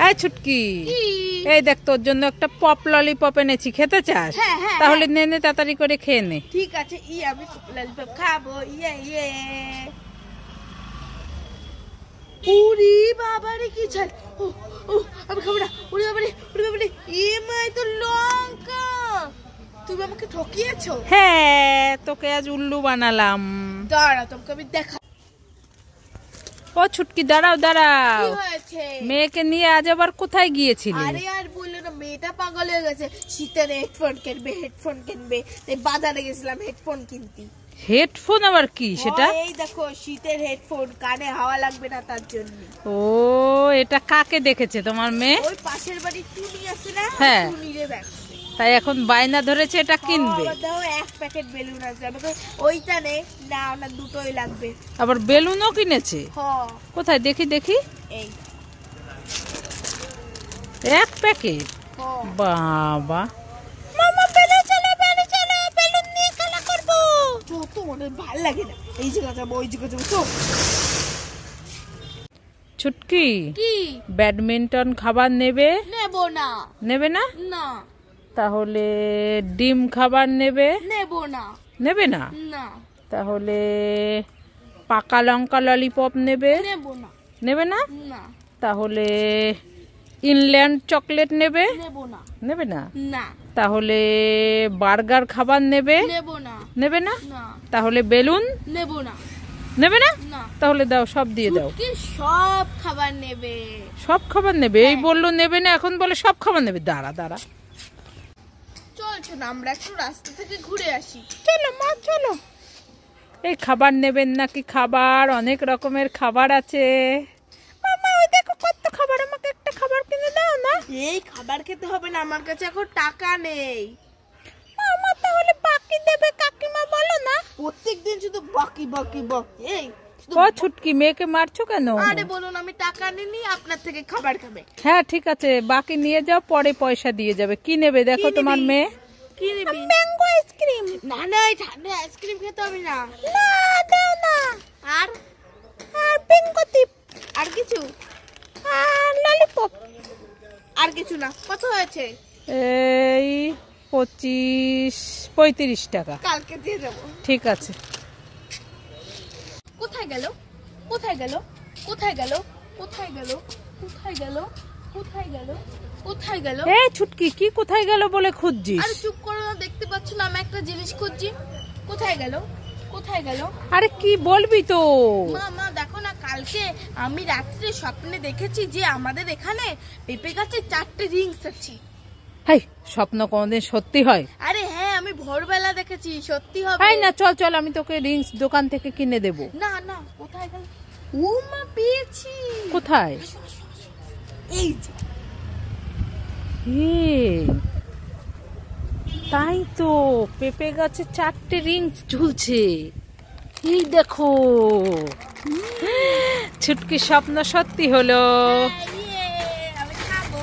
এই ছুটকি, এই দেখ তোর জন্য একটা পপ ললিপপ এনেছি, খেতে চাস? তাহলে নে নে, তাড়াতাড়ি করে খেয়ে নে। ঠিক আছে, আমি ললিপপ খাবো। ওরে বাবারে কি চাল! আমি খাবো না। ওরে বাবারে, ওরে বাবারে, মাই তো লঙ্কা! তুমি আমাকে ঠকিয়েছো। হ্যাঁ, তোকে আজ উল্লু বানালাম। দাঁড়া, তোমাকে আমি দেখা। ও ছুটকি, দাঁড়াও দাঁড়াও। কি হয়েছে? মেয়েকে নিয়ে আজ আবার কোথায় গিয়েছিলি? আরে আর বললো না, মেয়েটা পাগল হয়ে গেছে। শীতের হেডফোন কিনবে, তাই বাজারে গেছিলাম হেডফোন কিনতে। হেডফোন আবার কি সেটা? এই দেখো, শীতের হেডফোন, কানে হাওয়া লাগবে না তার জন্য। ও, এটা কাকে দেখেছে তোমার মেয়ে? ওই পাশের বাড়ি টুনি আছে না, হ্যাঁ, টুনিরে দেখ। তাই এখন বায়না ধরেছে এটা কিনবে। দাও, এক প্যাকেট বেলুন আছে, আমাকে ওইটা নেই না, ওনা দুটোই লাগবে। আবার বেলুনও কিনেছে? কোথায় দেখি দেখি। এই এক প্যাকেট? বাবা, মামা বেলুন চলো, বেলুন নিয়ে খেলা করবো। তো মনে ভালো লাগে না, এই জায়গা যাবো, ওই জায়গা যাবো। তো ছুটকি, কি ব্যাডমিন্টন খাবার নেবে? নেবো না। নেবে না? না। তাহলে ডিম খাবার নেবে? নেবো না। নেবে না? না। তাহলে পাকা লঙ্কা ললিপপ নেবে? নেবো না। নেবে না? না। তাহলে ইনল্যান্ড চকলেট নেবে? নেবো না। নেবে না? না। তাহলে বার্গার খাবার নেবে? নেবো না। নেবে না? না। তাহলে বেলুন? নেবো না। নেবে না? না। তাহলে দাও, সব দিয়ে দাও। কি সব খাবার নেবে? সব খাবার নেবে? এই বললো নেবে না, এখন বলে সব খাবার নেবে। দাঁড়া দাঁড়া, চলছো না, আমরা একটু রাস্তা থেকে ঘুরে আসি। চলো মা, চলো। এই খাবার নেবেন নাকি? খাবার অনেক রকমের খাবার আছে। মামা, ওই দেখো কত খাবার, আমাকে একটা খাবার কিনে দাও না। এই খাবার খেতে হবে না, আমার কাছে এখন টাকা নেই। মামা, তাহলে বাকি দেবে কাকিমা, বলো না। প্রত্যেকদিন শুধু বাকি বাকি বাকি। এই ও ছুটকি, মেয়েকে মারছো কেন? আরে বলুন, আমি টাকা নিনি, আপনার থেকে খাবার খাবে। হ্যাঁ ঠিক আছে, বাকি নিয়ে যাও, পরে পয়সা দিয়ে যাবে। কি নেবে দেখো তোমার মেয়ে? কি নিবি? Mango ice cream. না না, এই ঠান্ডা আইসক্রিম খেতে হবে না। না, দাও না। আর বিঙ্গো টিপ। আর কিছু? আর ললিপপ। আর কিছু না। কত হয়েছে? এই 35-35 টাকা। কালকে দিয়ে দেবো। ঠিক আছে। কোথায় গেল? কোথায় গেল? কোথায় গেল? কোথায় গেল? কোথায় গেল? কোথায় গেল? কোথায় গেল? এই ছুটকি, কি কোথায় গেল বলে খুঁজছিস? আরে চুপ করো না, দেখতে পাচ্ছ না আমি একটা জিনিস খুঁজছি। কোথায় গেল? কোথায় গেল? আরে কি বলবি তো? মা দেখো না, কালকে আমি রাত্রে স্বপ্নে দেখেছি যে আমাদের এখানে পেঁপে গাছে 4টে রিংস আছে। হাই, স্বপ্ন কোনদিন সত্যি হয়? আরে হ্যাঁ, আমি ভোরবেলা দেখেছি, সত্যি হবে। এই না, চল চল, আমি তোকে রিংস দোকান থেকে কিনে দেব। না না, কোথায় গেল? ও মা, পেয়েছি। কোথায়? এই যে। তাই তো, পেঁপে গাছে 4টে রিংস ঝুলছে। এই দেখো, ছুটকি স্বপ্ন সত্যি হলো। আমি খাবো।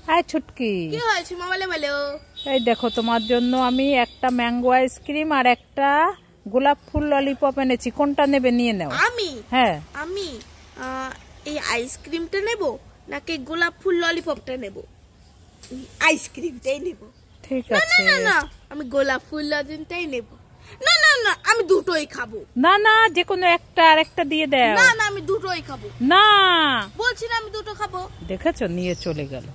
হ্যাঁ ছুটকি, কি হয়েছে মোবাইলে বলো? এই দেখো, তোমার জন্য আমি একটা ম্যাঙ্গো আইসক্রিম আর একটা গোলাপ ফুল ললিপপ এনেছি। কোনটা নেবে, নিয়ে নাও। আমি? হ্যাঁ। আমি এই আইসক্রিমটা নেব নাকি গোলাপ ফুল ললিপপটা নেব? আইসক্রিমটাই নেব। ঠিক না আছে। না না, আমি গোলাপ ফুল লজেনটাই নেব। না না না, আমি দুটোই খাবো। না না, যে কোনো একটা, আর একটা দিয়ে দাও। না না, আমি দুটোই খাবো। না, বলছি না, আমি দুটো খাবো। দেখেছো, নিয়ে চলে গেল।